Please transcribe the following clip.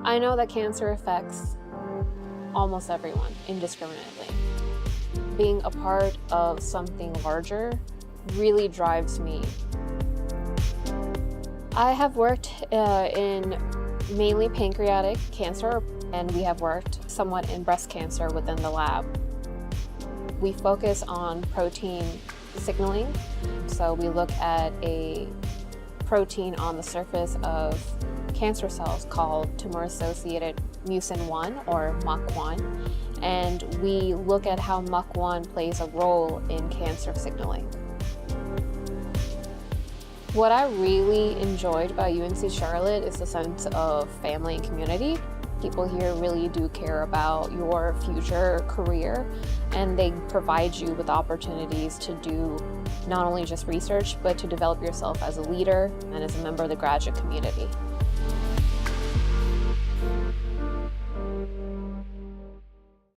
I know that cancer affects almost everyone indiscriminately. Being a part of something larger really drives me. I have worked in mainly pancreatic cancer, and we have worked somewhat in breast cancer within the lab. We focus on protein signaling, so we look at a protein on the surface of cancer cells called tumor-associated mucin 1 or MUC1, and we look at how MUC1 plays a role in cancer signaling. What I really enjoyed about UNC Charlotte is the sense of family and community. People here really do care about your future career, and they provide you with opportunities to do not only just research, but to develop yourself as a leader and as a member of the graduate community.